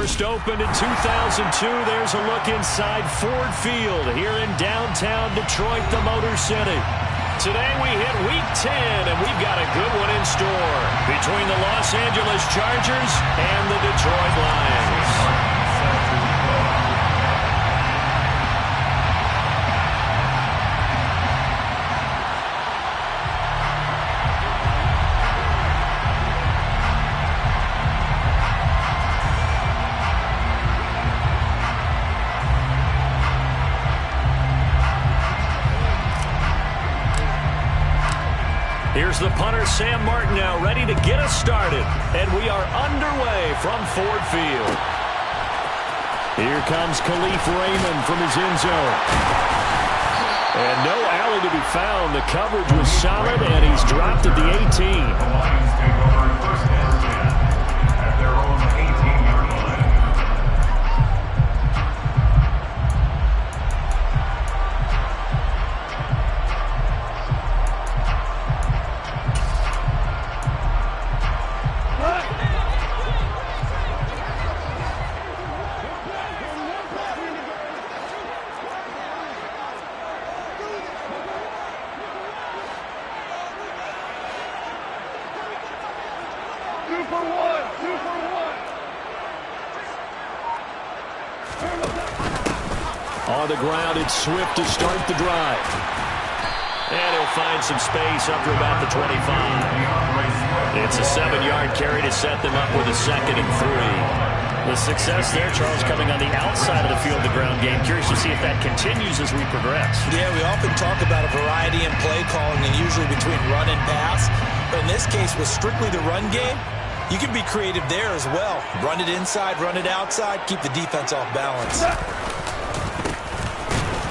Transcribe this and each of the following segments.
First opened in 2002. There's a look inside Ford Field here in downtown Detroit, the Motor City. Today we hit Week 10, and we've got a good one in store between the Los Angeles Chargers and the Detroit Lions. Here's the punter, Sam Martin, now ready to get us started. And we are underway from Ford Field. Here comes Khalif Raymond from his end zone. And no alley to be found. The coverage was solid, and he's dropped at the 18. The Lions take over first and 10 at their own 18-yard line. On the ground, it's Swift to start the drive. And he'll find some space up to about the 25. It's a 7-yard carry to set them up with a 2nd and 3. The success there, Charles, coming on the outside of the field, the ground game. Curious to see if that continues as we progress. Yeah, we often talk about a variety in play calling and usually between run and pass. But in this case, with strictly the run game, you can be creative there as well. Run it inside, run it outside, keep the defense off balance.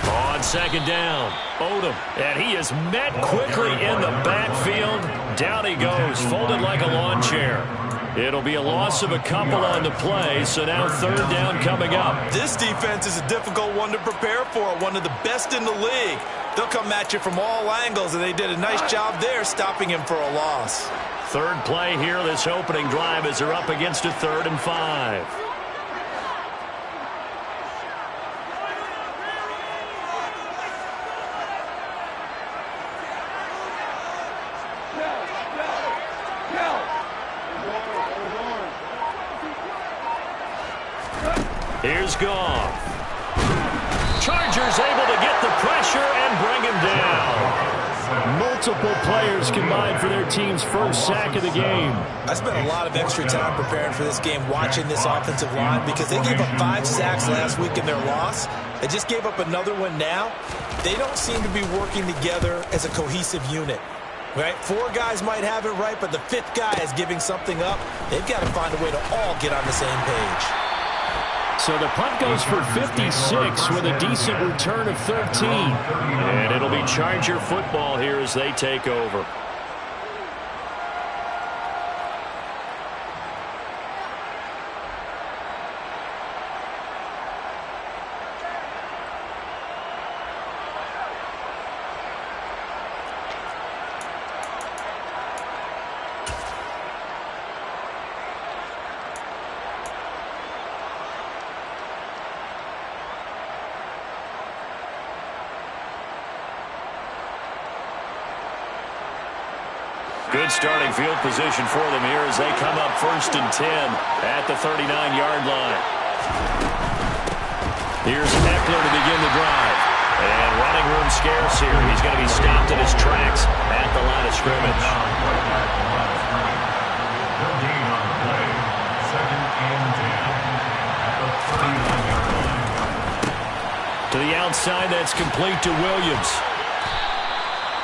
On 2nd down, Odom, and he is met quickly in the backfield. Down he goes, folded like a lawn chair. It'll be a loss of a couple on the play, so now 3rd down coming up. This defense is a difficult one to prepare for, one of the best in the league. They'll come at you from all angles, and they did a nice job there stopping him for a loss. 3rd play here, this opening drive, as they're up against a 3rd and 5. Here's Goff. Chargers able to get the pressure and bring him down. Multiple players combined for their team's first sack of the game. I spent a lot of extra time preparing for this game watching this offensive line because they gave up 5 sacks last week in their loss. They just gave up another one now. They don't seem to be working together as a cohesive unit. Right? 4 guys might have it right, but the 5th guy is giving something up. They've got to find a way to all get on the same page. So the punt goes for 56 with a decent return of 13. And it'll be Charger football here as they take over. Good starting field position for them here as they come up 1st and 10 at the 39-yard line. Here's Eckler to begin the drive. And running room scarce here. He's going to be stopped in his tracks at the line of scrimmage. To the outside, that's complete to Williams.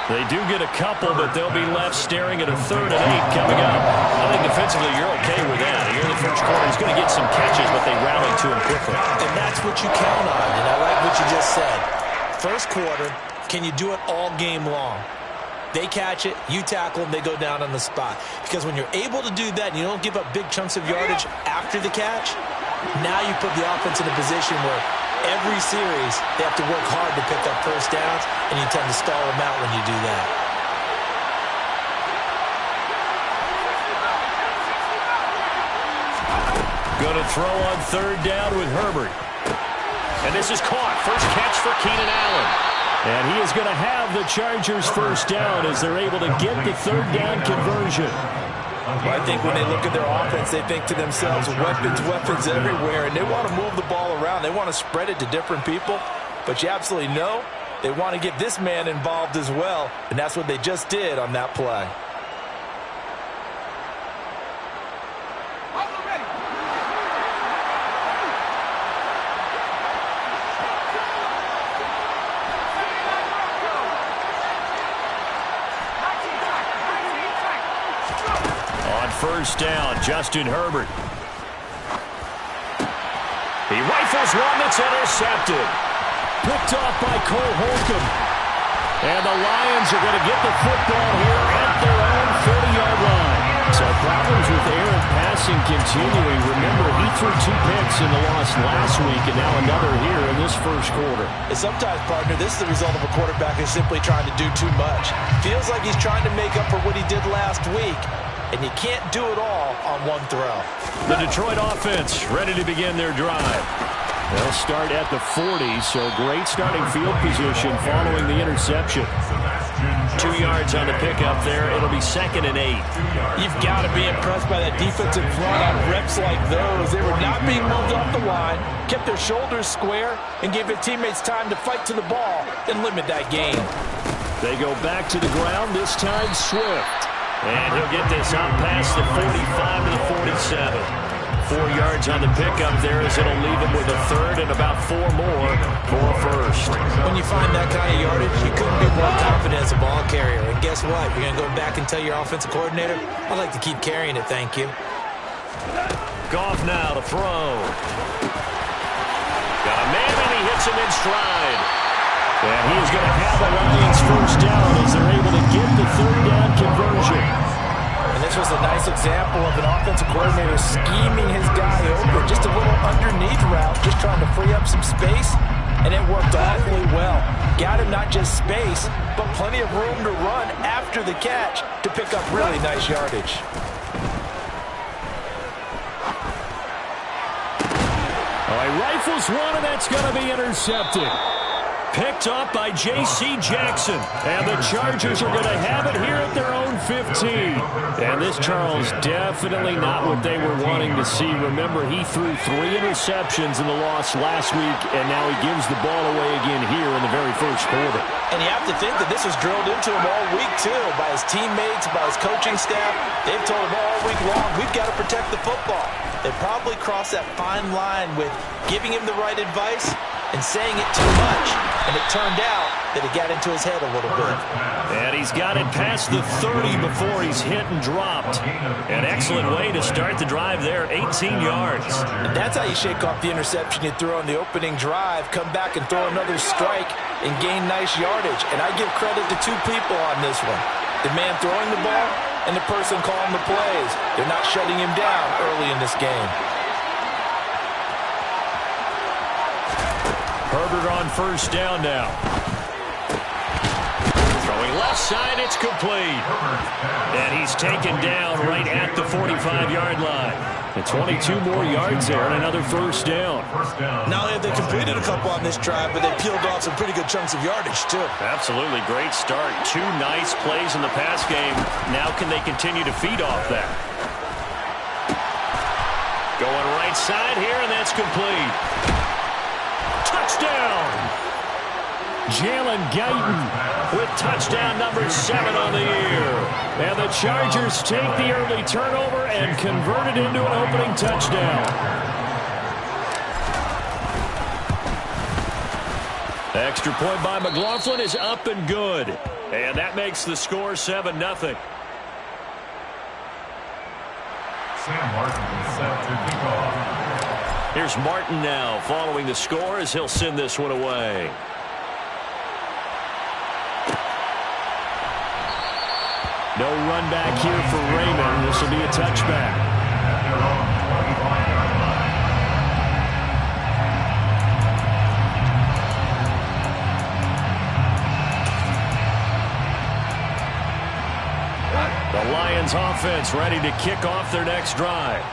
They do get a couple, but they'll be left staring at a 3rd and 8 coming up. I think defensively you're okay with that. Here in the first quarter, he's going to get some catches, but they rally to him quickly. And that's what you count on, and I like what you just said. First quarter, can you do it all game long? They catch it, you tackle them, they go down on the spot. Because when you're able to do that and you don't give up big chunks of yardage after the catch, now you put the offense in a position where every series they have to work hard to pick up first downs, and you tend to stall them out when you do that. Going to throw on third down with Herbert. And this is caught. First catch for Keenan Allen. And he is going to have the Chargers first down as they're able to get the third down conversion. Well, I think when they look at their offense, they think to themselves, weapons everywhere, and they want to move the ball around. They want to spread it to different people, but you absolutely know they want to get this man involved as well, and that's what they just did on that play. First down, Justin Herbert. He rifles one that's intercepted. Picked off by Cole Holcomb. And the Lions are going to get the football here at their own 40-yard line. So problems with air and passing continuing. Remember, he threw 2 picks in the loss last week, and now another here in this first quarter. And sometimes, partner, this is the result of a quarterback who's simply trying to do too much. Feels like he's trying to make up for what he did last week. And you can't do it all on one throw. The Detroit offense ready to begin their drive. They'll start at the 40, so great starting field position following the interception. 2 yards on the pickup there. It'll be 2nd and 8. You've got to be impressed by that defensive front on reps like those. They were not being moved off the line, kept their shoulders square, and gave their teammates time to fight to the ball and limit that gain. They go back to the ground, this time Swift. And he'll get this out past the 45 to the 47. 4 yards on the pickup there as it'll leave him with a third and about 4 more for a first. When you find that kind of yardage, you couldn't be more confident as a ball carrier. And guess what? You're going to go back and tell your offensive coordinator, I'd like to keep carrying it, thank you. Goff now to throw. Got a man and he hits him in stride. And he's going to have the Lions first down as they're able to get the third down conversion. And this was a nice example of an offensive coordinator scheming his guy open. Just a little underneath route, just trying to free up some space. And it worked awfully well. Got him not just space, but plenty of room to run after the catch to pick up really nice yardage. Oh, he rifles one, and that's going to be intercepted. Picked up by J.C. Jackson. And the Chargers are going to have it here at their own 15. And this, Charles, definitely not what they were wanting to see. Remember, he threw 3 interceptions in the loss last week, and now he gives the ball away again here in the very first quarter. And you have to think that this was drilled into him all week, too, by his teammates, by his coaching staff. They've told him all week long, we've got to protect the football. They probably crossed that fine line with giving him the right advice and saying it too much. And it turned out that it got into his head a little bit. And he's got it past the 30 before he's hit and dropped. An excellent way to start the drive there, 18 yards. And that's how you shake off the interception you threw on the opening drive, come back and throw another strike and gain nice yardage. And I give credit to 2 people on this one. The man throwing the ball and the person calling the plays. They're not shutting him down early in this game. Herbert on first down now. Throwing left side, it's complete. And he's taken down right at the 45-yard line. And 22 more yards there and another first down. Not only have they completed a couple on this drive, but they peeled off some pretty good chunks of yardage, too. Absolutely great start. 2 nice plays in the pass game. Now can they continue to feed off that? Going right side here, and that's complete. Touchdown! Jalen Guyton with touchdown number 7 on the year. And the Chargers take the early turnover and convert it into an opening touchdown. Extra point by McLaughlin is up and good. And that makes the score 7-0. Sam Martin is set to kick off. Here's Martin now following the score as he'll send this one away. No run back here for Raymond. This will be a touchback. The Lions offense ready to kick off their next drive.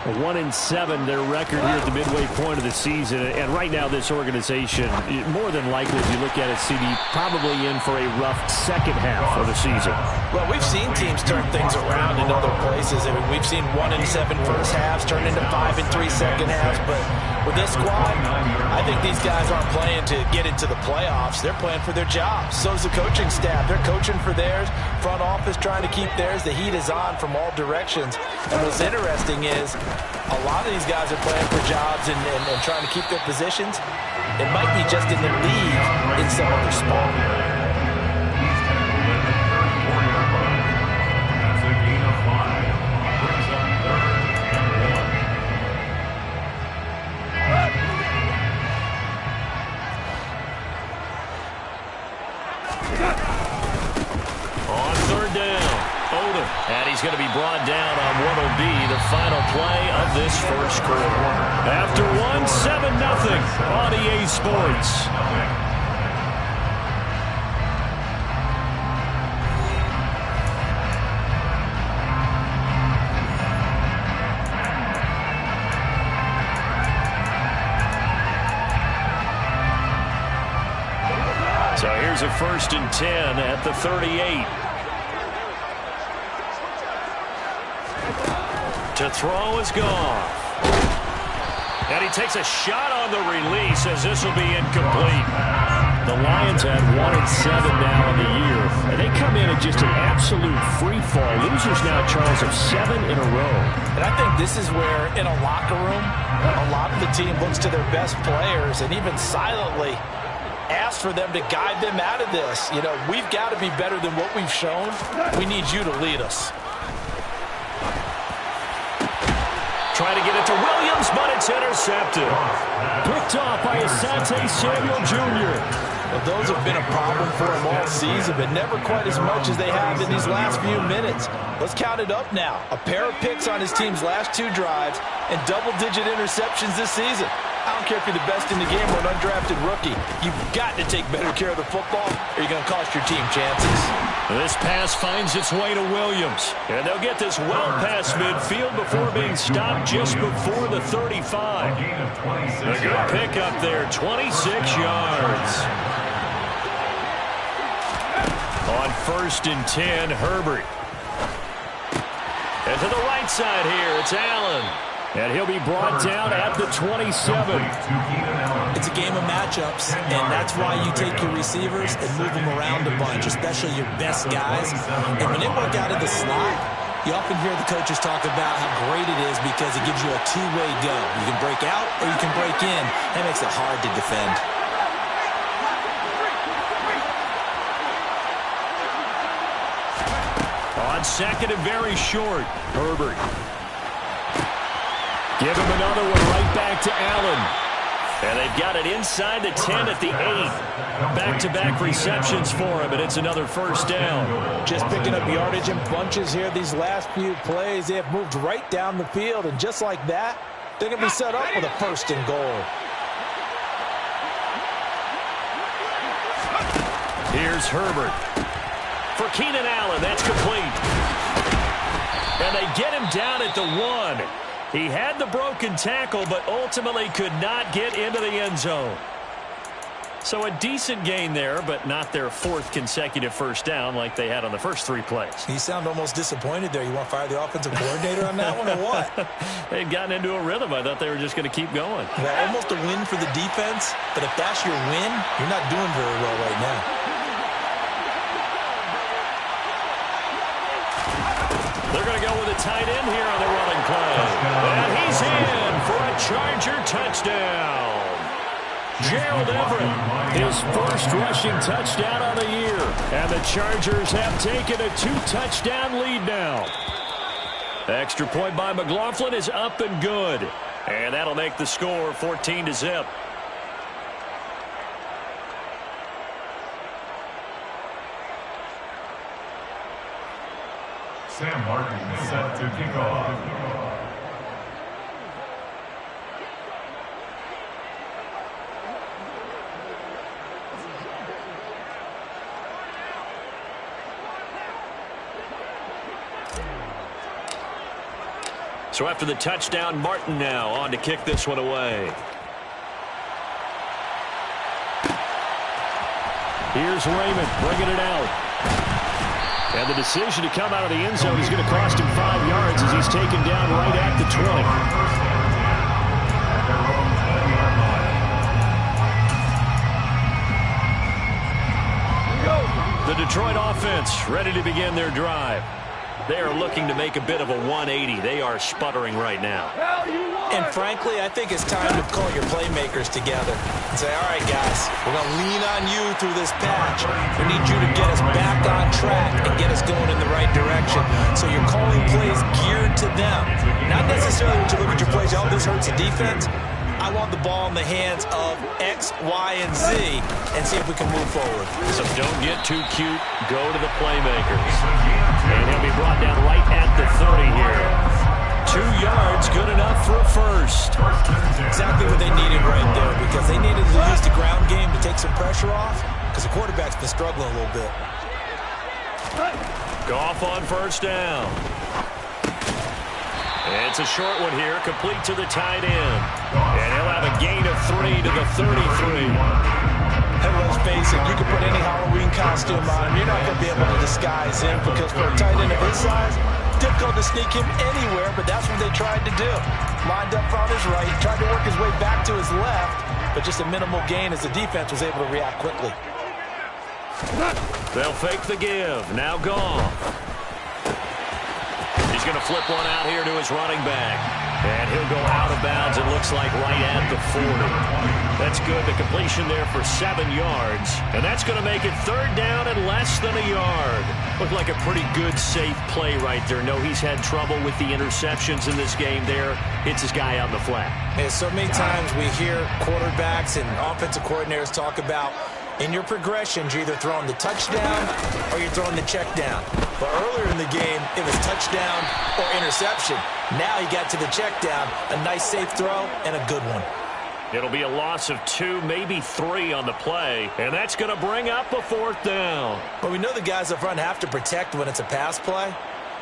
1-7, their record here at the midway point of the season. And right now, this organization, more than likely, if you look at it, CD, probably in for a rough second half of the season. Well, we've seen teams turn things around in other places. I mean, we've seen 1-7 first halves turn into 5-3 second halves. But with this squad, I think these guys aren't playing to get into the playoffs. They're playing for their jobs. So is the coaching staff. They're coaching for theirs. Front office trying to keep theirs. The heat is on from all directions. And what's interesting is a lot of these guys are playing for jobs and trying to keep their positions. It might be just in the league in some other spot. That's a gain of 5. Brings up 3rd and 1. On 3rd down, Odom. And he's going to be brought down on what will be the final play of this first quarter. After 7-0 on EA Sports. So here's a 1st and 10 at the 38. To throw is gone. And he takes a shot on the release as this will be incomplete. The Lions had 1-7 now in the year. And they come in at just an absolute free fall. Losers now, Charles, of 7 in a row. And I think this is where, in a locker room, a lot of the team looks to their best players and even silently ask for them to guide them out of this. You know, we've got to be better than what we've shown. We need you to lead us. Trying to get it to Williams, but it's intercepted. Picked off by Asante Samuel Jr. Well, those have been a problem for him all season, but never quite as much as they have in these last few minutes. Let's count it up now. A pair of picks on his team's last 2 drives and double-digit interceptions this season. I don't care if you're the best in the game or an undrafted rookie. You've got to take better care of the football or you're going to cost your team chances. This pass finds its way to Williams. And they'll get this well past midfield before being stopped just before the 35. A good pickup there, 26 yards. On 1st and 10, Herbert. And to the right side here, it's Allen. And he'll be brought down at the 27. It's a game of matchups, and that's why you take your receivers and move them around a bunch, especially your best guys. And when they work out of the slot, you often hear the coaches talk about how great it is because it gives you a two-way go. You can break out or you can break in. That makes it hard to defend. On 2nd and very short, Herbert. Give him another one right back to Allen. And they've got it inside the 10 at the 8. Back-to-back receptions for him, and it's another 1st down. Just picking up yardage in bunches here these last few plays. They have moved right down the field, and just like that, they're going to be set up with a 1st and goal. Here's Herbert. For Keenan Allen, that's complete. And they get him down at the 1. He had the broken tackle, but ultimately could not get into the end zone. So a decent gain there, but not their 4th consecutive 1st down like they had on the first 3 plays. You sound almost disappointed there. You want to fire the offensive coordinator on that one or what? They'd gotten into a rhythm. I thought they were just going to keep going. Well, almost a win for the defense, but if that's your win, you're not doing very well right now. They're going to go with a tight end here on the running play. And he's in for a Charger touchdown. Gerald Everett, his 1st rushing touchdown on the year. And the Chargers have taken a 2-touchdown lead now. The extra point by McLaughlin is up and good. And that'll make the score 14-0. Sam Martin is set to kick off. So after the touchdown, Martin now on to kick this one away. Here's Raymond bringing it out. And the decision to come out of the end zone is going to cost him 5 yards as he's taken down right at the 20. The Detroit offense ready to begin their drive. They are looking to make a bit of a 180. They are sputtering right now. And frankly, I think it's time to call your playmakers together and say, all right, guys, we're going to lean on you through this patch. We need you to get us back on track and get us going in the right direction. So you're calling plays geared to them. Not necessarily when you look at your plays, oh, this hurts the defense. I want the ball in the hands of X, Y, and Z and see if we can move forward. So don't get too cute. Go to the playmakers. And he'll be brought down right at the 30 here. 2 yards, good enough for a first. Exactly what they needed right there because they needed to use the ground game to take some pressure off because the quarterback's been struggling a little bit. Goff on first down. It's a short one here, complete to the tight end. And he'll have a gain of 3 to the 33. And let's face it, you can put any Halloween costume on. You're not going to be able to disguise him because for a tight end of his size, difficult to sneak him anywhere, but that's what they tried to do. Lined up on his right, tried to work his way back to his left, but just a minimal gain as the defense was able to react quickly. They'll fake the give. Now Goff. He's going to flip one out here to his running back. And he'll go out of bounds, it looks like, right at the 40. That's good. The completion there for 7 yards. And that's going to make it 3rd down and less than a yard. Looked like a pretty good, safe play right there. No, he's had trouble with the interceptions in this game there. Hits his guy out in the flat. And so many times we hear quarterbacks and offensive coordinators talk about in your progressions, you're either throwing the touchdown or you're throwing the check down. But earlier in the game, it was touchdown or interception. Now he got to the check down, a nice safe throw, and a good one. It'll be a loss of 2, maybe 3 on the play, and that's going to bring up a 4th down. But we know the guys up front have to protect when it's a pass play,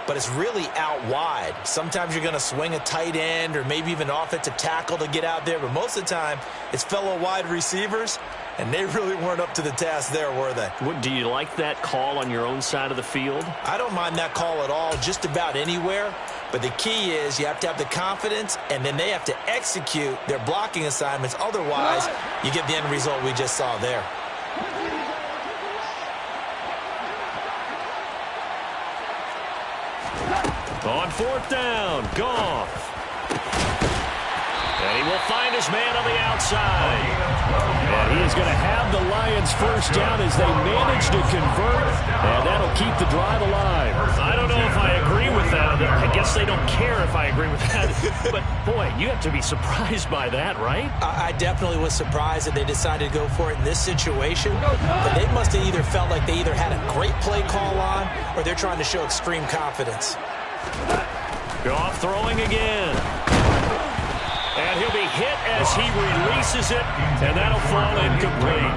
but it's really out wide. Sometimes you're going to swing a tight end or maybe even an offensive tackle to get out there, but most of the time it's fellow wide receivers, and they really weren't up to the task there, were they? Do you like that call on your own side of the field? I don't mind that call at all, just about anywhere. But the key is you have to have the confidence, and then they have to execute their blocking assignments. Otherwise, you get the end result we just saw there. On 4th down, Goff. And he will find his man on the outside. And he is going to have the Lions first down as they manage to convert, and that'll keep the drive alive. I don't know if I agree with that. I guess they don't care if I agree with that. But, boy, you have to be surprised by that, right? I definitely was surprised that they decided to go for it in this situation. But they must have either felt like they either had a great play call on or they're trying to show extreme confidence. Goff throwing again. And he'll be hit as he releases it, and that'll fall incomplete.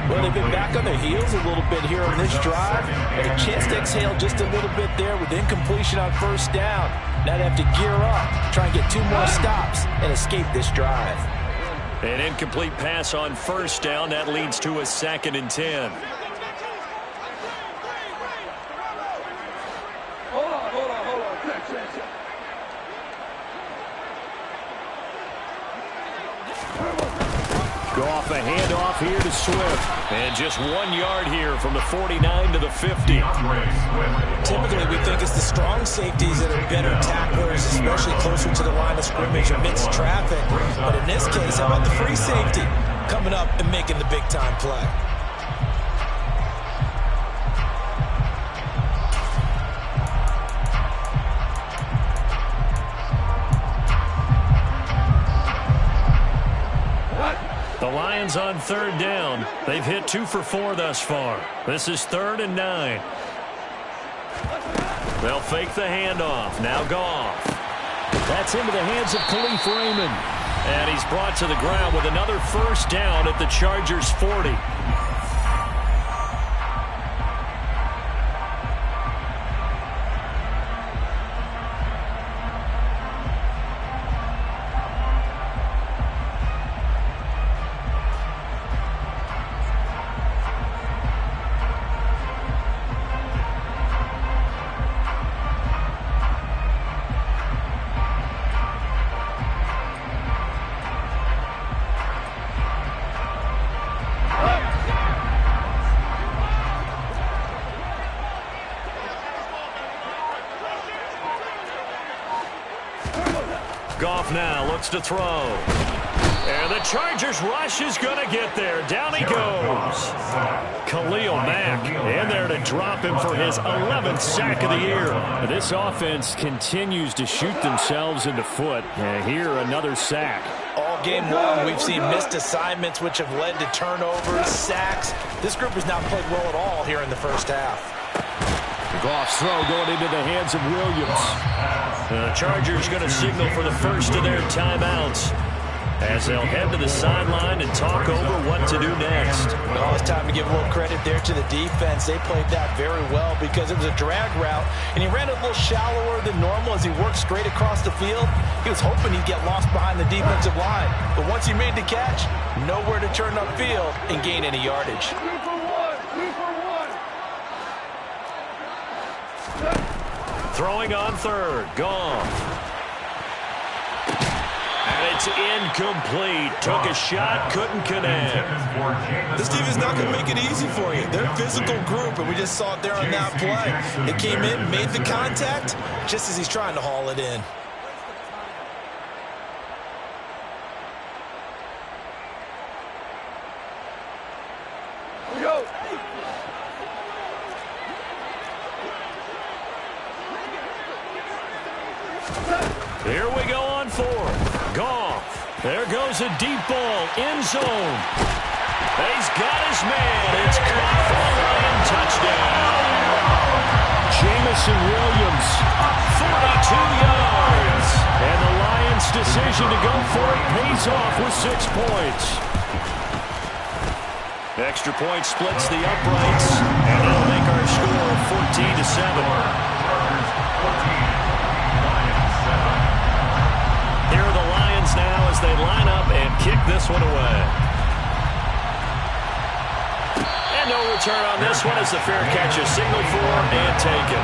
Well, they've been back on their heels a little bit here on this drive. And a chance to exhale just a little bit there with incompletion on first down. Now they have to gear up, try and get 2 more stops, and escape this drive. An incomplete pass on first down. That leads to a 2nd and 10. Goff a handoff here to Swift. And just 1 yard here from the 49 to the 50. Typically, we think it's the strong safeties that are better tacklers, especially closer to the line of scrimmage amidst traffic. But in this case, how about the free safety coming up and making the big-time play? The Lions on 3rd down. They've hit 2 for 4 thus far. This is 3rd and 9. They'll fake the handoff. Now Goff. That's into the hands of Khalif Raymond. And he's brought to the ground with another first down at the Chargers' 40. Goff now looks to throw. And the Chargers rush is going to get there. Down he goes. Khalil Mack in there to drop him for his 11th sack of the year. This offense continues to shoot themselves in the foot. And here, another sack. All game long, we've seen missed assignments, which have led to turnovers, sacks. This group has not played well at all here in the first half. Goff's throw going into the hands of Williams. The Chargers going to signal for the first of their timeouts as they'll head to the sideline and talk over what to do next. Well, it's time to give a little credit there to the defense. They played that very well because it was a drag route, and he ran a little shallower than normal as he worked straight across the field. He was hoping he'd get lost behind the defensive line, but once he made the catch, nowhere to turn upfield and gain any yardage. Throwing on third. Gone. And it's incomplete. Took a shot, couldn't connect. This team is not going to make it easy for you. They're a physical group, and we just saw it there on that play. It came in, made the contact, just as he's trying to haul it in. Here we go on fourth. Goff. There goes a deep ball. End zone. He's got his man. It's caught for a Lion touchdown. Jamison Williams. 42 yards. And the Lions' decision to go for it pays off with 6 points. Extra point splits the uprights. And that'll make our score 14-7. Here are the Lions now as they line up and kick this one away. And no return on this one as the fair catch is signaled for and taken.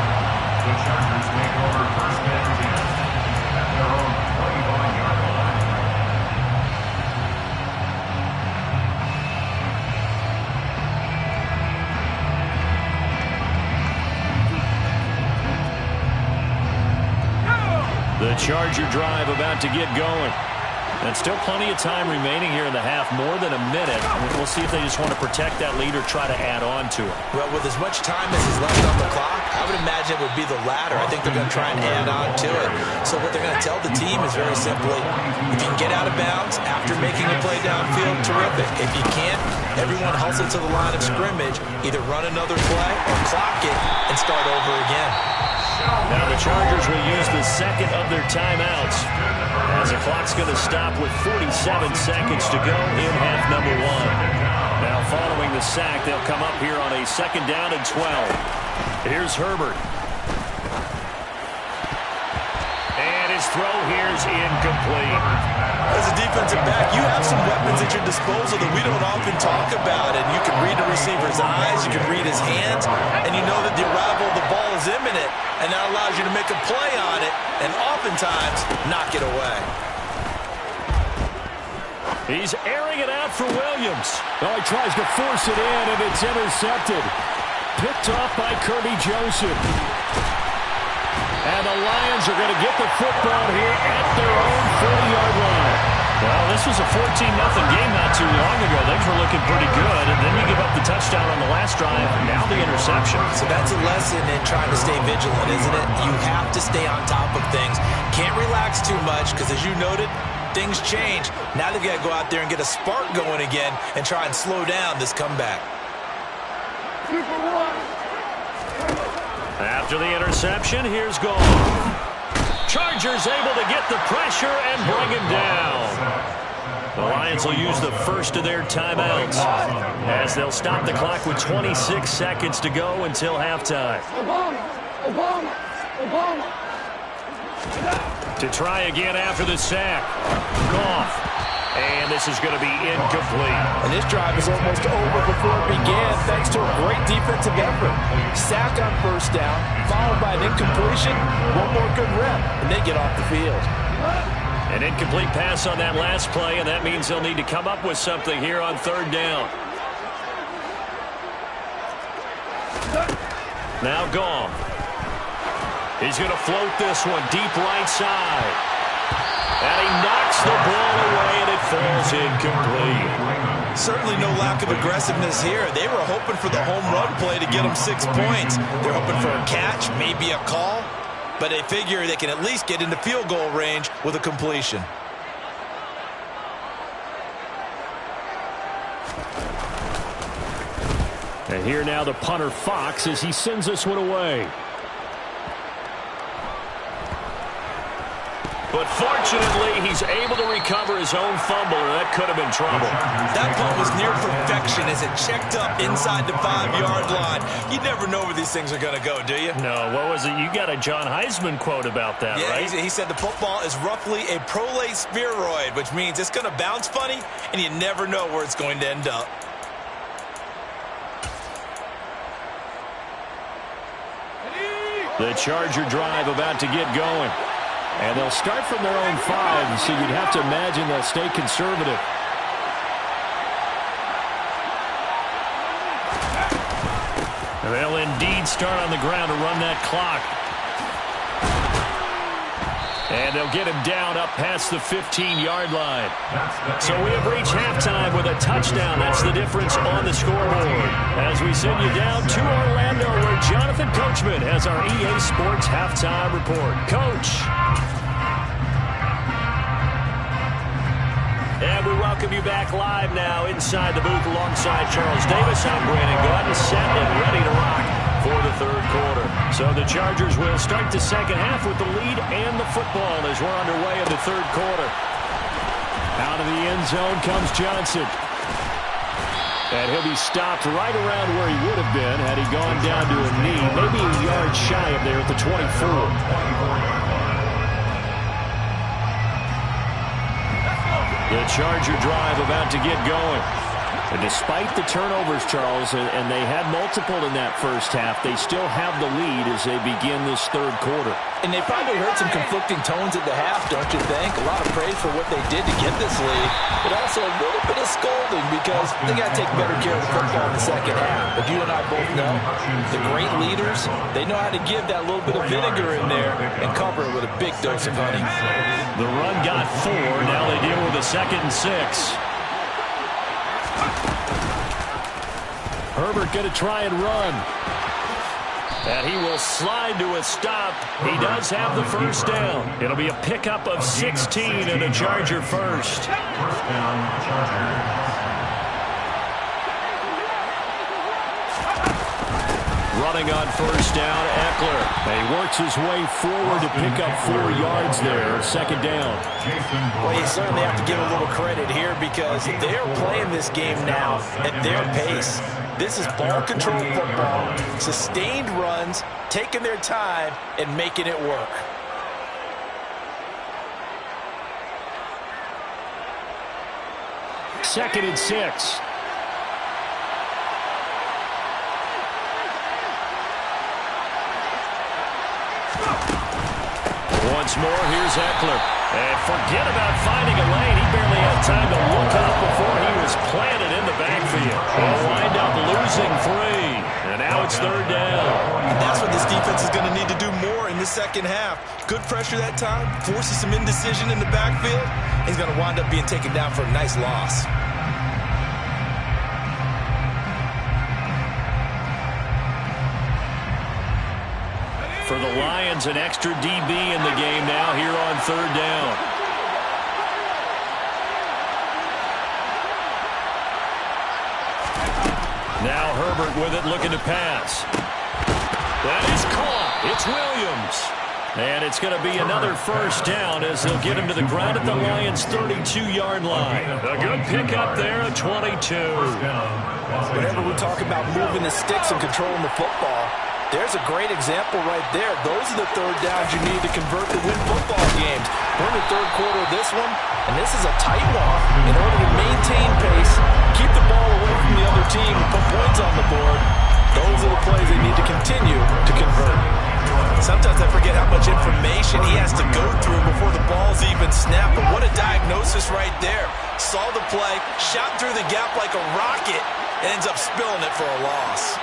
The Chargers take over first and 10 at their own 21-yard line. The Charger drive about to get going. And still plenty of time remaining here in the half, more than a minute. We'll see if they just want to protect that lead or try to add on to it. Well, with as much time as is left on the clock, I would imagine it would be the latter. I think they're going to try and add on to it. So what they're going to tell the team is very simply, if you can get out of bounds after making a play downfield, terrific. If you can't, everyone hustle to the line of scrimmage, either run another play or clock it and start over again. Now the Chargers will use the second of their timeouts as the clock's going to stop with 47 seconds to go in half number one. Now following the sack, they'll come up here on a 2nd down and 12. Here's Herbert. And his throw here is incomplete. As a defensive back, you have some weapons at your disposal that we don't often talk about, and you can read a receiver's eyes, you can read his hands, and you know that the arrival of the ball is imminent, and that allows you to make a play on it, and oftentimes knock it away. He's airing it out for Williams. Oh, he tries to force it in, and it's intercepted. Picked off by Kirby Joseph. And the Lions are going to get the football here at their own 40-yard line. Well, this was a 14-0 game not too long ago. Things were looking pretty good, and then you give up the touchdown on the last drive, now the interception. So that's a lesson in trying to stay vigilant, isn't it? You have to stay on top of things. Can't relax too much because, as you noted, things change. Now they've got to go out there and get a spark going again and try and slow down this comeback. After the interception, here's Goff. Chargers able to get the pressure and bring him down. The Lions will use the first of their timeouts as they'll stop the clock with 26 seconds to go until halftime. To try again after the sack. Goff. And this is going to be incomplete. And this drive is almost over before it began thanks to a great defensive effort. Sack on first down, followed by an incompletion, one more good rep, and they get off the field. An incomplete pass on that last play, and that means they'll need to come up with something here on 3rd down. Now Goff. He's going to float this one deep right side. And he knocks the ball away, and it falls incomplete. Certainly no lack of aggressiveness here. They were hoping for the home run play to get them 6 points. They're hoping for a catch, maybe a call, but they figure they can at least get into field goal range with a completion. And here now the punter Fox as he sends this one away. But fortunately, he's able to recover his own fumble, or that could have been trouble. That punt was near perfection as it checked up inside the 5-yard line. You never know where these things are going to go, do you? No, what was it? You got a John Heisman quote about that, right? He said the football is roughly a prolate spheroid, which means it's going to bounce funny, and you never know where it's going to end up. The Charger drive about to get going. And they'll start from their own 5, so you'd have to imagine they'll stay conservative. They'll indeed start on the ground to run that clock. And they'll get him down up past the 15-yard line. So we have reached halftime with a touchdown. That's the difference on the scoreboard. As we send you down to Orlando, where Jonathan Coachman has our EA Sports halftime report. Coach. And we welcome you back live now inside the booth alongside Charles Davis. I'm Brandon Gordon, set and ready to rock for the third quarter. So the Chargers will start the second half with the lead and the football as we're underway in the third quarter. Out of the end zone comes Johnson. And he'll be stopped right around where he would have been had he gone down to a knee, maybe a yard shy of there at the 24. The Charger drive about to get going. And despite the turnovers, Charles, and they had multiple in that first half, they still have the lead as they begin this third quarter. And they probably heard some conflicting tones at the half, don't you think? A lot of praise for what they did to get this lead, but also a little bit of scolding because they got to take better care of the football in the second half. But you and I both know the great leaders, they know how to give that little bit of vinegar in there and cover it with a big dose of honey. The run got 4. Now they deal with a 2nd and 6. Herbert going to try and run. And he will slide to a stop. He does have the first down. It'll be a pickup of 16 and a Charger first. First down, Chargers. Running on first down, Eckler. And he works his way forward to pick up 4 yards there. Second down. Well, you certainly have to give a little credit here because they're playing this game now at their pace. This is ball control football, sustained runs, taking their time, and making it work. Second and 6. Once more, here's Eckler. And forget about finding a lane. He barely had time to look up before he was planted in the backfield. They'll wind up losing 3. And now it's third down. And that's what this defense is going to need to do more in the second half. Good pressure that time, forces some indecision in the backfield. He's going to wind up being taken down for a nice loss. For the Lions, an extra DB in the game now here on third down. Now Herbert with it, looking to pass. That is caught. It's Williams. And it's going to be another first down as they'll get him to the ground at the Lions' 32-yard line. A good pickup there at 22. Whenever we talk about moving the sticks and controlling the football, there's a great example right there. Those are the third downs you need to convert to win football games. We're in the third quarter of this one, and this is a tight one. In order to maintain pace, keep the ball away from the other team, and put points on the board, those are the plays they need to continue to convert. Sometimes I forget how much information he has to go through before the ball's even snapped, but what a diagnosis right there. Saw the play, shot through the gap like a rocket, and ends up spilling it for a loss.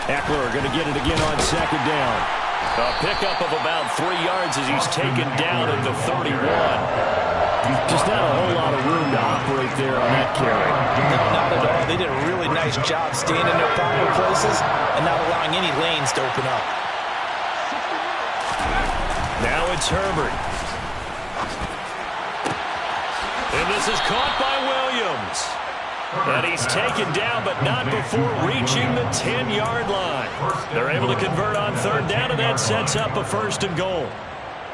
Eckler going to get it again on second down. A pickup of about 3 yards as he's taken down at the 31. Just not a whole lot of room to operate there on that carry. No, not at all. They did a really nice job staying in their proper places and not allowing any lanes to open up. Now it's Herbert. And this is caught by Williams. And he's taken down, but not before reaching the 10-yard line. They're able to convert on third down, and that sets up a 1st and goal.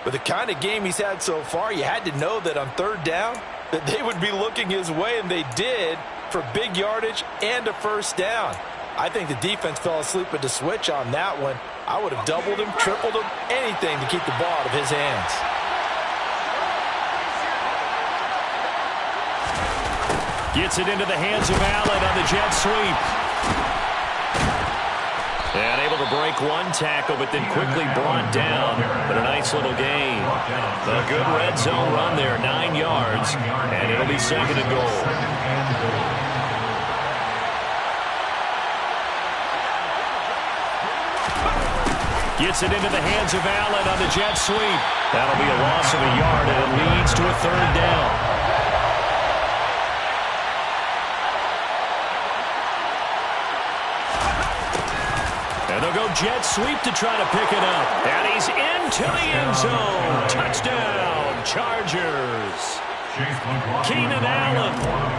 With the kind of game he's had so far, you had to know that on third down that they would be looking his way, and they did, for big yardage and a 1st down. I think the defense fell asleep at the switch on that one. I would have doubled him, tripled him, anything to keep the ball out of his hands. Gets it into the hands of Allen on the jet sweep. And able to break one tackle, but then quickly brought down. But a nice little gain. A good red zone run there, 9 yards. And it'll be 2nd and goal. Gets it into the hands of Allen on the jet sweep. That'll be a loss of a yard, and it leads to a 3rd down. And they'll go jet sweep to try to pick it up. And he's into the end zone. Touchdown, Chargers. Keenan Allen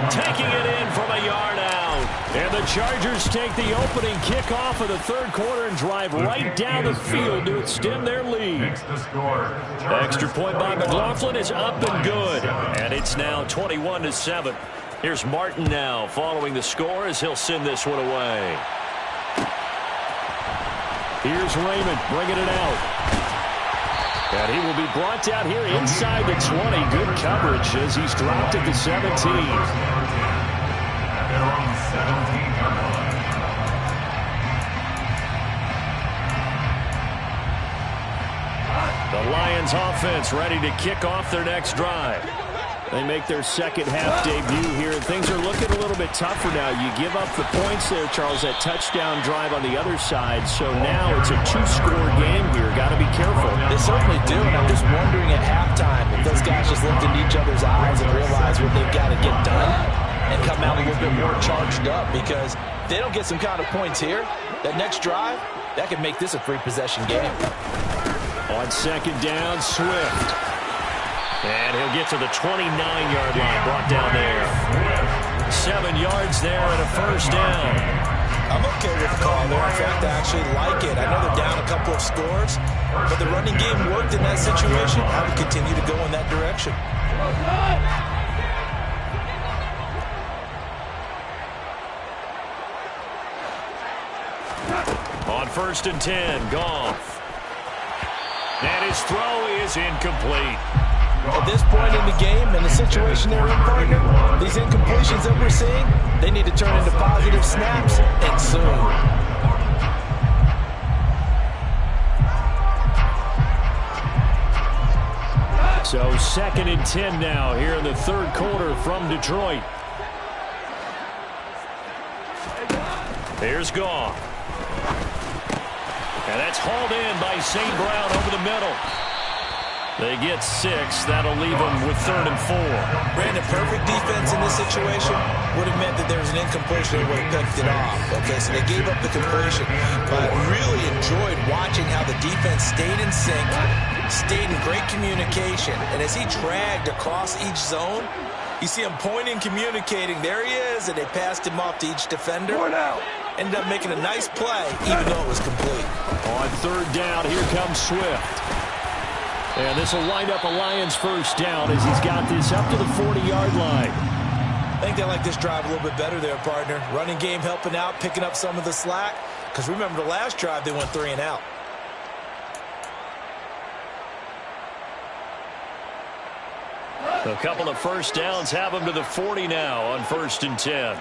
taking it in from a yard out. And the Chargers take the opening kickoff of the 3rd quarter and drive right down the field to extend their lead. Extra point by McLaughlin is up and good. And it's now 21-7. Here's Martin now following the score as he'll send this one away. Here's Raymond bringing it out. And he will be brought down here inside the 20. Good coverage as he's dropped at the 17. They're on the 17-yard line. The Lions offense ready to kick off their next drive. They make their second half debut here, and things are looking a little bit tougher now. You give up the points there, Charles, that touchdown drive on the other side. So now it's a 2-score game here. Got to be careful. They certainly do, and I'm just wondering at halftime if those guys just looked into each other's eyes and realized what they've got to get done and come out a little bit more charged up, because if they don't get some kind of points here, that next drive, that could make this a 3-possession game. On 2nd down, Swift. And he'll get to the 29-yard line, brought down there. 7 yards there and a 1st down. I'm okay with the call there. In fact, I actually like it. I know they're down a couple of scores, but the running game worked in that situation. I would continue to go in that direction. On 1st and 10, Goff. And his throw is incomplete. At this point in the game, and the situation they're in, partner, these incompletions that we're seeing, they need to turn into positive snaps, and soon. So 2nd and 10 now here in the 3rd quarter from Detroit. Here's Goff. And that's hauled in by St. Brown over the middle. They get 6. That'll leave them with 3rd and 4. Brandon, perfect defense in this situation would have meant that there was an incompletion. They would have picked it off. Okay, so they gave up the completion. But I really enjoyed watching how the defense stayed in sync, stayed in great communication. And as he dragged across each zone, you see him pointing, communicating. There he is, and they passed him off to each defender. Ended up making a nice play, even though it was complete. On 3rd down, here comes Swift. And this will wind up a Lions 1st down as he's got this up to the 40-yard line. I think they like this drive a little bit better there, partner. Running game helping out, picking up some of the slack. Because remember the last drive, they went 3 and out. A couple of 1st downs have them to the 40 now on 1st and 10.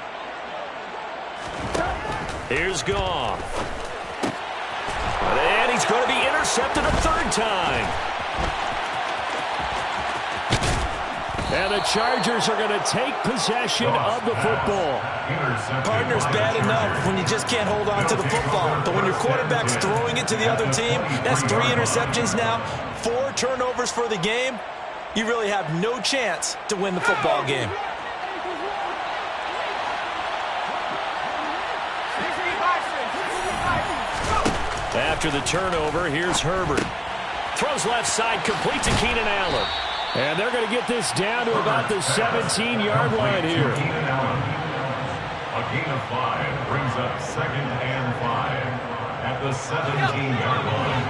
Here's Goff. And he's going to be intercepted a 3rd time. And the Chargers are going to take possession of the football. Partner's bad enough when you just can't hold on to the football. But when your quarterback's throwing it to the other team, that's 3 interceptions now, 4 turnovers for the game. You really have no chance to win the football game. After the turnover, here's Herbert. Throws left side, complete to Keenan Allen. And they're going to get this down to about the 17-yard line here. A gain of 5 brings up 2nd and 5 at the 17-yard line.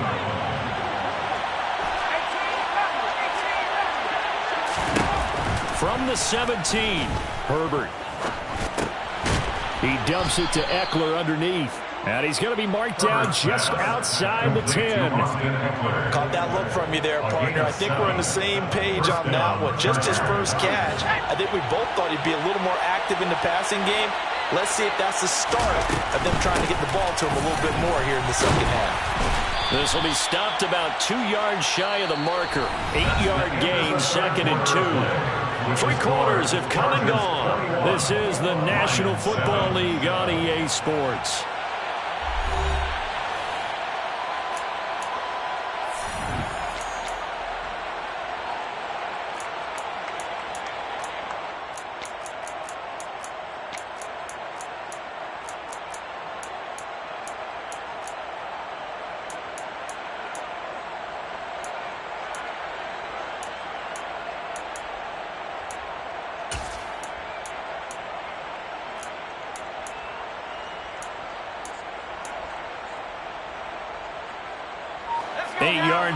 From the 17, Herbert. He dumps it to Eckler underneath. And he's going to be marked down just outside the 10. Caught that look from you there, partner. I think we're on the same page on that one. Just his first catch. I think we both thought he'd be a little more active in the passing game. Let's see if that's the start of them trying to get the ball to him a little bit more here in the second half. This will be stopped about 2 yards shy of the marker. 8-yard gain, 2nd and 2. 3 quarters have come and gone. This is the National Football League on EA Sports.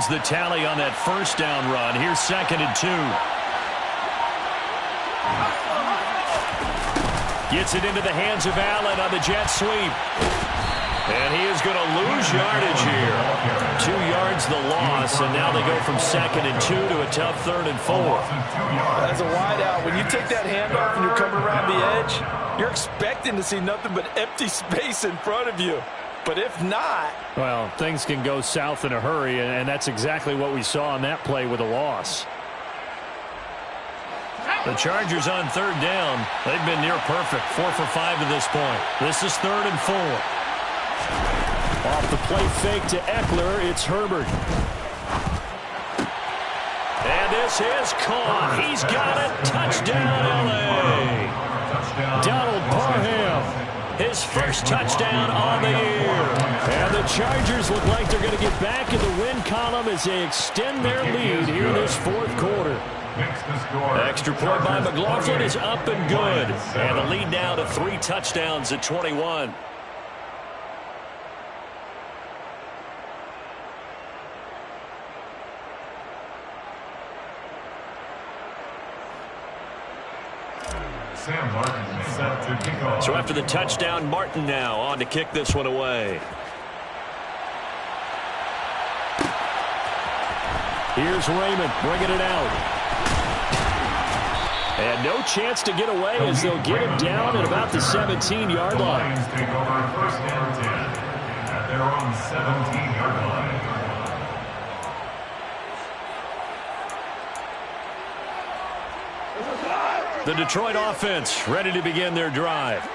The tally on that first down run. Here's 2nd and 2. Gets it into the hands of Allen on the jet sweep. And he is going to lose yardage here. 2 yards the loss, and now they go from 2nd and 2 to a tough 3rd and 4. As a wideout, when you take that handoff and you're coming around the edge, you're expecting to see nothing but empty space in front of you. But if not... Well, things can go south in a hurry, and that's exactly what we saw on that play with a loss. The Chargers on 3rd down. They've been near perfect. 4 for 5 to this point. This is 3rd and 4. Off the play fake to Eckler, it's Herbert. And this is caught. He's got it. Touchdown, L.A. Donald Parham. His first touchdown on the year. And the Chargers look like they're going to get back in the win column as they extend their lead here in this 4th quarter. Extra point by McLaughlin is up and good. And the lead now to 3 touchdowns at 21. So after the touchdown, Martin now on to kick this one away. Here's Raymond bringing it out. And no chance to get away as they'll get him down at about the 17-yard line. Lions take over 1st and 10 at their own 17-yard line. The Detroit offense ready to begin their drive.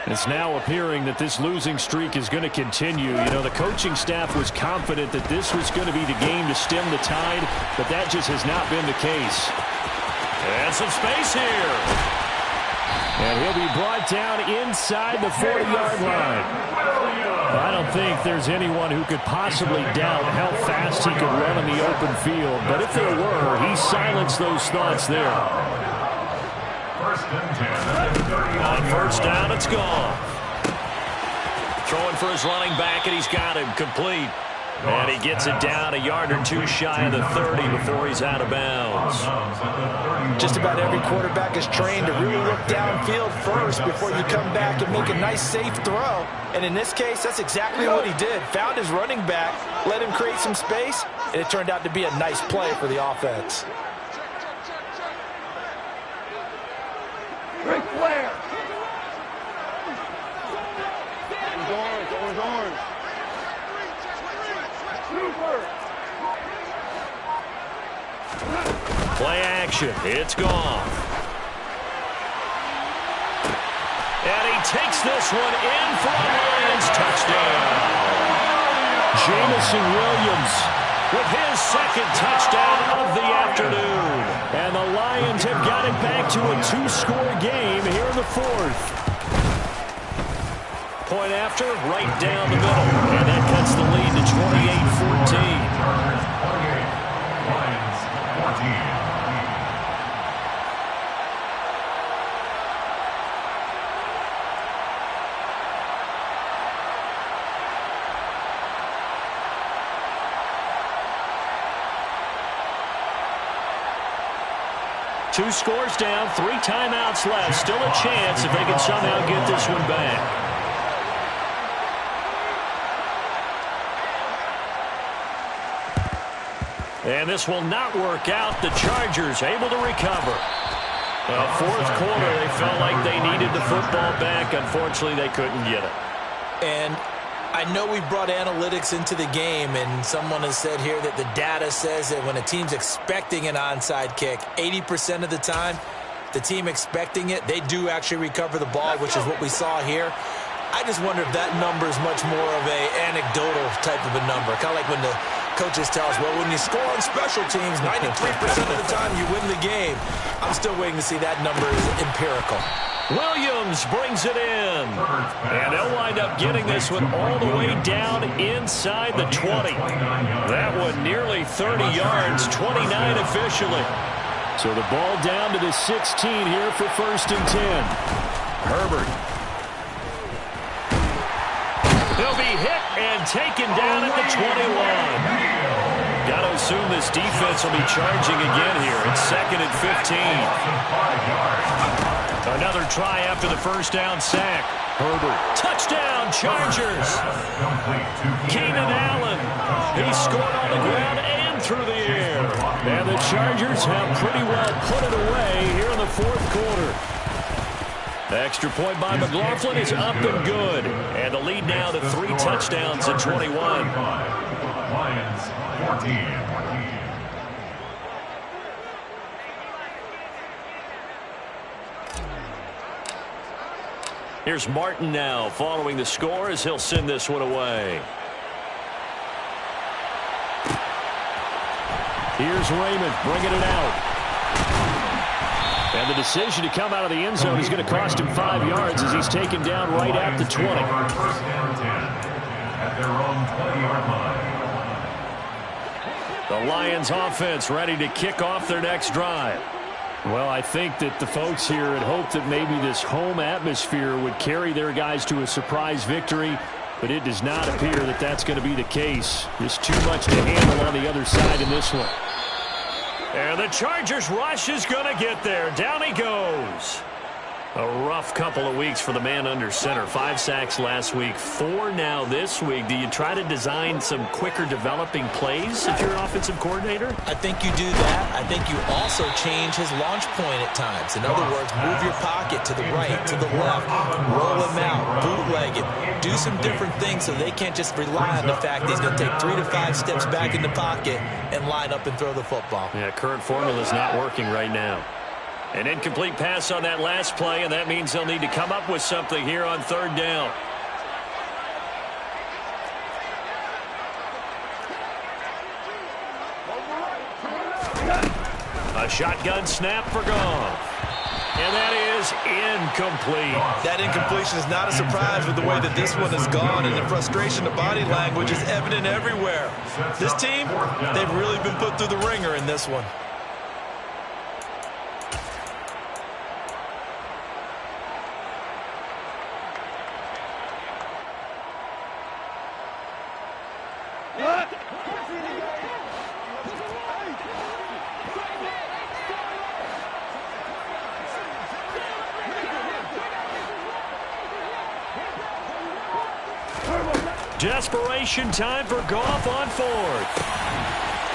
It's now appearing that this losing streak is going to continue. You know, the coaching staff was confident that this was going to be the game to stem the tide, but that just has not been the case. And some space here. And he'll be brought down inside the 40-yard line. I don't think there's anyone who could possibly doubt how fast he could run on the open field, but if there were, he silenced those thoughts there. On 1st down, it's gone. Throwing for his running back, and he's got him complete. And he gets it down a yard or 2 shy of the 30 before he's out of bounds. Just about every quarterback is trained to really look downfield first before you come back and make a nice, safe throw. And in this case, that's exactly what he did. Found his running back, let him create some space, and it turned out to be a nice play for the offense. Great player. Play action. It's Goff. And he takes this one in for a Lions touchdown. Jamison Williams with his second touchdown of the afternoon. And the Lions have got it back to a 2-score game here in the fourth. Point after, right down the middle. And that cuts the lead to 28-14. Lions 14. Two scores down, 3 timeouts left. Still a chance if they can somehow get this one back. And this will not work out. The Chargers able to recover. Fourth quarter, they felt like they needed the football back. Unfortunately, they couldn't get it. And I know we brought analytics into the game, and someone has said here that the data says that when a team's expecting an onside kick, 80% of the time, the team expecting it, they do actually recover the ball, which is what we saw here. I just wonder if that number is much more of a anecdotal type of a number. Kind of like when the coaches tell us, well, when you score on special teams, 93% of the time you win the game. I'm still waiting to see that number is empirical. Williams brings it in. And they'll wind up getting this one all the way down inside the 20. That one nearly 30 yards, 29 officially. So the ball down to the 16 here for 1st and 10. Herbert. He'll be hit and taken down at the 21. Got to assume this defense will be charging again here. It's 2nd and 15. Another try after the first down sack. Herbert. Touchdown, Chargers. Keenan Allen. He scored on the ground and through the air. And the Chargers have pretty well put it away here in the fourth quarter. Extra point by McLaughlin is up and good. And the lead now to 3 touchdowns at 21. Lions 14. Here's Martin now following the score as he'll send this one away. Here's Raymond bringing it out. And the decision to come out of the end zone is going to cost him 5 yards as he's taken down right at the 20. First and 10 at their own 20-yard line. The Lions offense ready to kick off their next drive. Well, I think that the folks here had hoped that maybe this home atmosphere would carry their guys to a surprise victory, but it does not appear that that's going to be the case. There's too much to handle on the other side in this one. And the Chargers rush is going to get there. Down he goes. A rough couple of weeks for the man under center. 5 sacks last week, 4 now this week. Do you try to design some quicker developing plays if you're an offensive coordinator? I think you do that. I think you also change his launch point at times. In other words, move your pocket to the right, to the left, roll him out, bootleg it, do some different things so they can't just rely on the fact that he's going to take 3 to 5 steps back in the pocket and line up and throw the football. Yeah, current formula is not working right now. An incomplete pass on that last play, and that means they'll need to come up with something here on 3rd down. A shotgun snap for Goff. And that is incomplete. That incompletion is not a surprise with the way that this one has gone, and the frustration, the body language is evident everywhere. This team, they've really been put through the ringer in this one. Desperation time for Goff on 4th.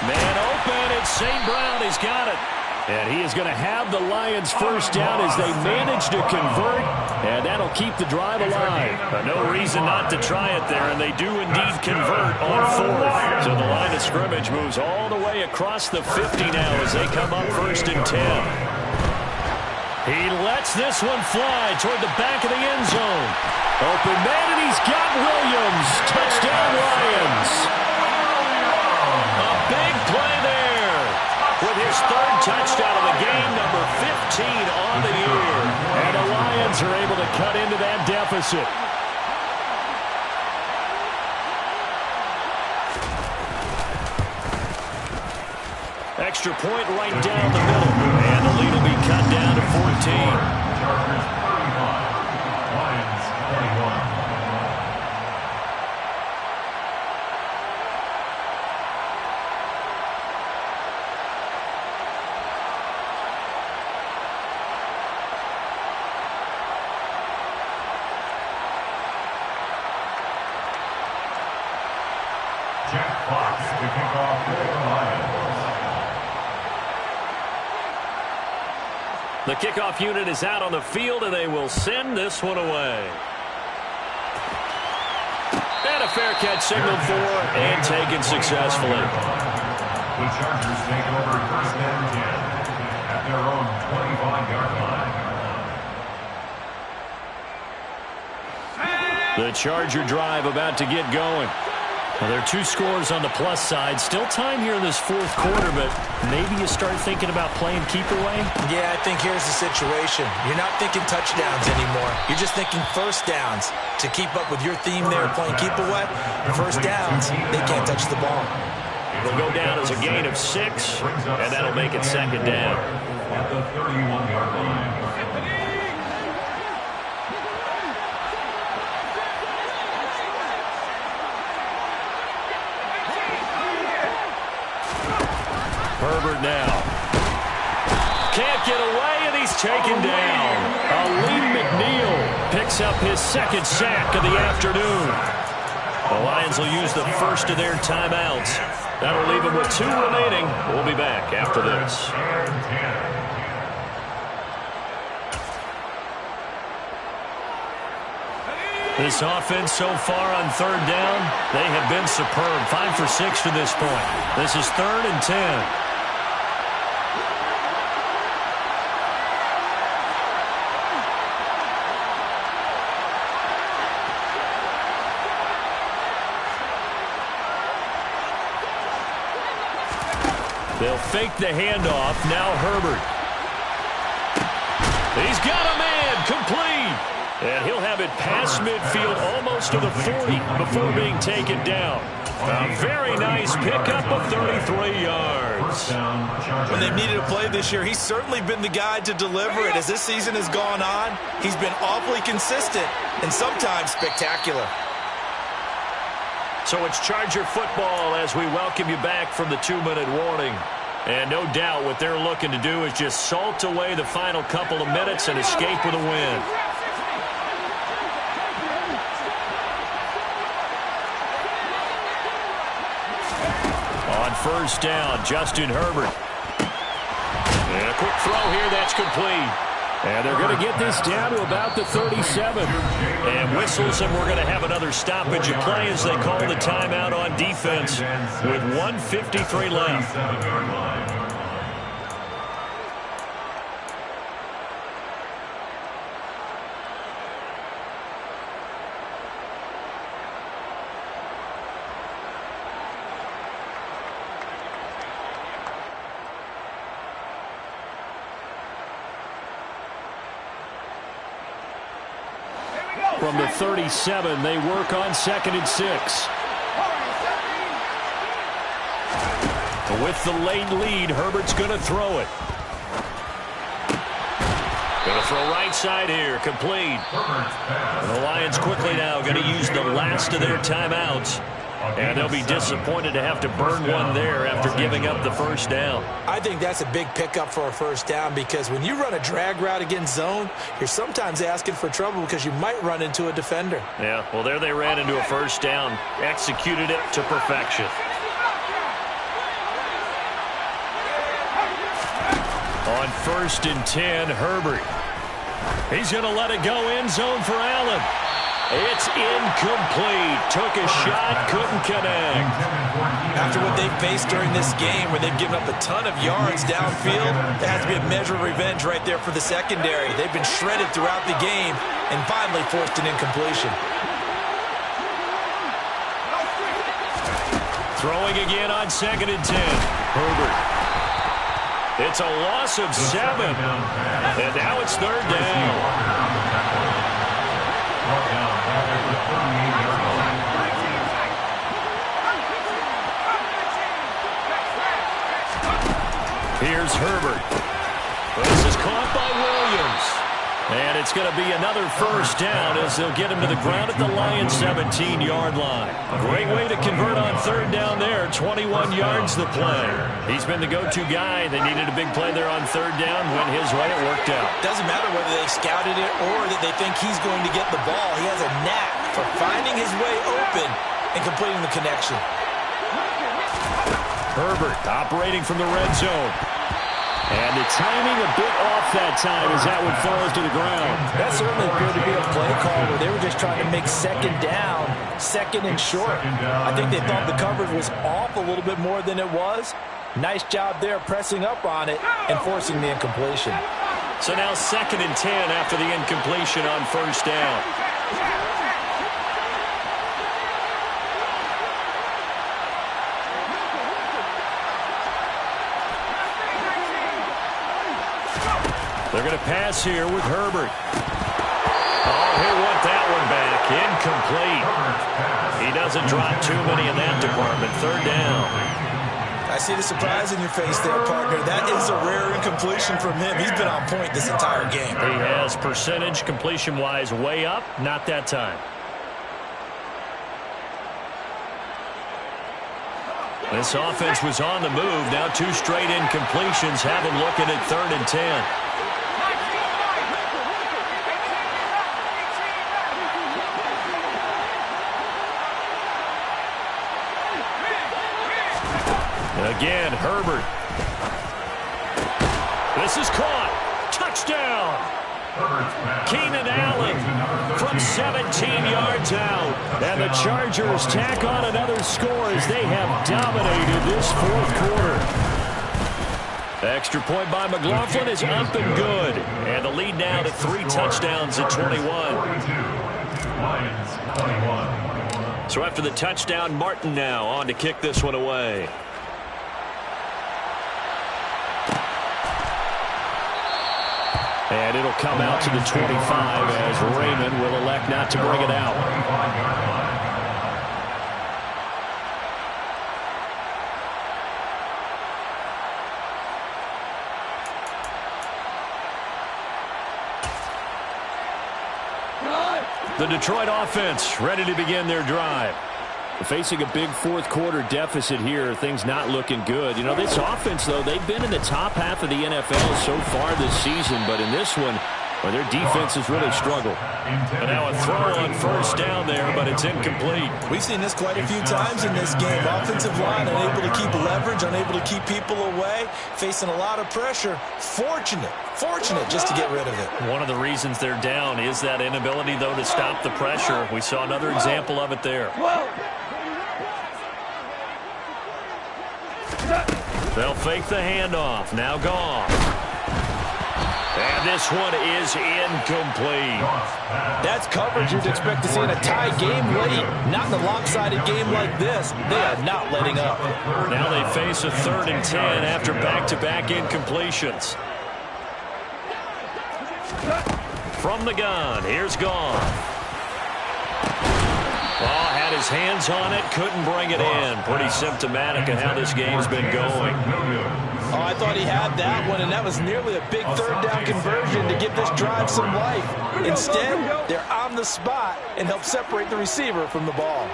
Man open, it's St. Brown. He's got it. And he is going to have the Lions first down as they manage to convert, and that'll keep the drive alive. No reason not to try it there, and they do indeed convert on fourth. So the line of scrimmage moves all the way across the 50 now as they come up 1st and 10. He lets this one fly toward the back of the end zone. Open man, and he's got Williams. Touchdown, Lions. A big play there with his 3rd touchdown of the game, number 15 on the year. And the Lions are able to cut into that deficit. Extra point right down the middle. And the lead will be cut down to 14. Chargers 35, Lions 21. Jack Fox to kick off for the Lions. The kickoff unit is out on the field, and they will send this one away. And a fair catch signaled for and taken successfully. The Chargers take over 1st and 10 at their own 25-yard line. The Charger drive about to get going. Well, there are 2 scores on the plus side. Still time here in this 4th quarter, but maybe you start thinking about playing keep away? Yeah, I think here's the situation. You're not thinking touchdowns anymore. You're just thinking first downs. To keep up with your theme there, playing keep away, first downs, they can't touch the ball. It'll go down as a gain of 6, and that'll make it 2nd down. At the 31-yard line. Herbert now. Can't get away, and he's taken down. Aleem McNeil picks up his 2nd sack of the afternoon. The Lions will use the first of their timeouts. That'll leave them with 2 remaining. We'll be back after this. This offense so far on 3rd down, they have been superb. 5 for 6 to this point. This is 3rd and 10. They'll fake the handoff. Now Herbert. He's got a man. Complete. And he'll have it past midfield almost to the 40 before being taken down. A very nice pickup of 33 yards. When they've needed a play this year, he's certainly been the guy to deliver it. As this season has gone on, he's been awfully consistent and sometimes spectacular. So it's Charger football as we welcome you back from the 2-minute warning. And no doubt what they're looking to do is just salt away the final couple of minutes and escape with a win. On 1st down, Justin Herbert. And a quick throw here, that's complete. And they're going to get this down to about the 37. And whistles, and we're going to have another stoppage of play as they call the timeout on defense with 1:53 left. From the 37, they work on 2nd and 6. With the late lead, Herbert's going to throw it. Going to throw right side here, complete. And the Lions quickly now going to use the last of their timeouts. And they'll be disappointed to have to burn one there after giving up the 1st down. I think that's a big pickup for a 1st down because when you run a drag route against zone, you're sometimes asking for trouble because you might run into a defender. Yeah, well, there they ran into a 1st down, executed it to perfection. 1st and 10, Herbert. He's going to let it go end zone for Allen. It's incomplete. Took a shot, couldn't connect. After what they've faced during this game where they've given up a ton of yards downfield, there has to be a measure of revenge right there for the secondary. They've been shredded throughout the game and finally forced an incompletion. Throwing again on 2nd and 10. Herbert. It's a loss of 7. And now it's 3rd down. Here's Herbert. This is caught by Williams. And it's going to be another 1st down as they'll get him to the ground at the Lions' 17-yard line. Great way to convert on 3rd down there. 21 yards the play. He's been the go-to guy. They needed a big play there on 3rd down. Went his way. It worked out. Doesn't matter whether they scouted it or that they think he's going to get the ball. He has a knack for finding his way open and completing the connection. Herbert operating from the red zone. And the timing a bit off that time as that one falls to the ground. That certainly appeared to be a play call where they were just trying to make 2nd down, 2nd and short. I think they thought the coverage was off a little bit more than it was. Nice job there pressing up on it and forcing the incompletion. So now 2nd and 10 after the incompletion on 1st down. They're going to pass here with Herbert. Oh, he'll want that one back. Incomplete. He doesn't drop too many in that department. 3rd down. I see the surprise in your face there, partner. That is a rare incompletion from him. He's been on point this entire game. He has percentage completion-wise way up. Not that time. This offense was on the move. Now 2 straight incompletions have him looking at 3rd and 10. Again, Herbert. This is caught. Touchdown. Keenan Allen from 17 yards out. And the Chargers tack on another score as they have dominated this 4th quarter. The extra point by McLaughlin is up and good. And the lead now to 3 touchdowns at 21. So after the touchdown, Martin now on to kick this one away. And it'll come out to the 25 as Raymond will elect not to bring it out. The Detroit offense ready to begin their drive. Facing a big 4th quarter deficit here, things not looking good. You know, this offense, though, they've been in the top half of the NFL so far this season, but in this one, well, their defense has really struggled. And now a throw on 1st down there, but it's incomplete. We've seen this quite a few times in this game. Offensive line unable to keep leverage, unable to keep people away, facing a lot of pressure. Fortunate just to get rid of it. One of the reasons they're down is that inability, though, to stop the pressure. We saw another example of it there. They'll fake the handoff. Now gone. And this one is incomplete. That's coverage you'd expect to see in a tie game late. Not in a lopsided game like this. They are not letting up. Now they face a 3rd and 10 after back-to-back incompletions. From the gun, here's Goff. Oh, had his hands on it, couldn't bring it in. Pretty symptomatic of how this game's been going. Oh, I thought he had that one, and that was nearly a big 3rd down conversion to give this drive some life. Instead, they're on the spot and help separate the receiver from the ball.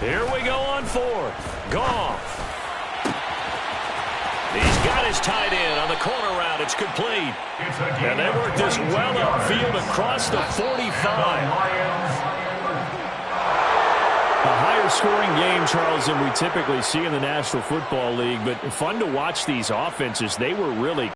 Here we go on 4th. Goff. He's got his tight end on the corner route. It's complete. And they work this well upfield across the 45. A higher lower-scoring game, Charles, than we typically see in the National Football League, but fun to watch these offenses. They were really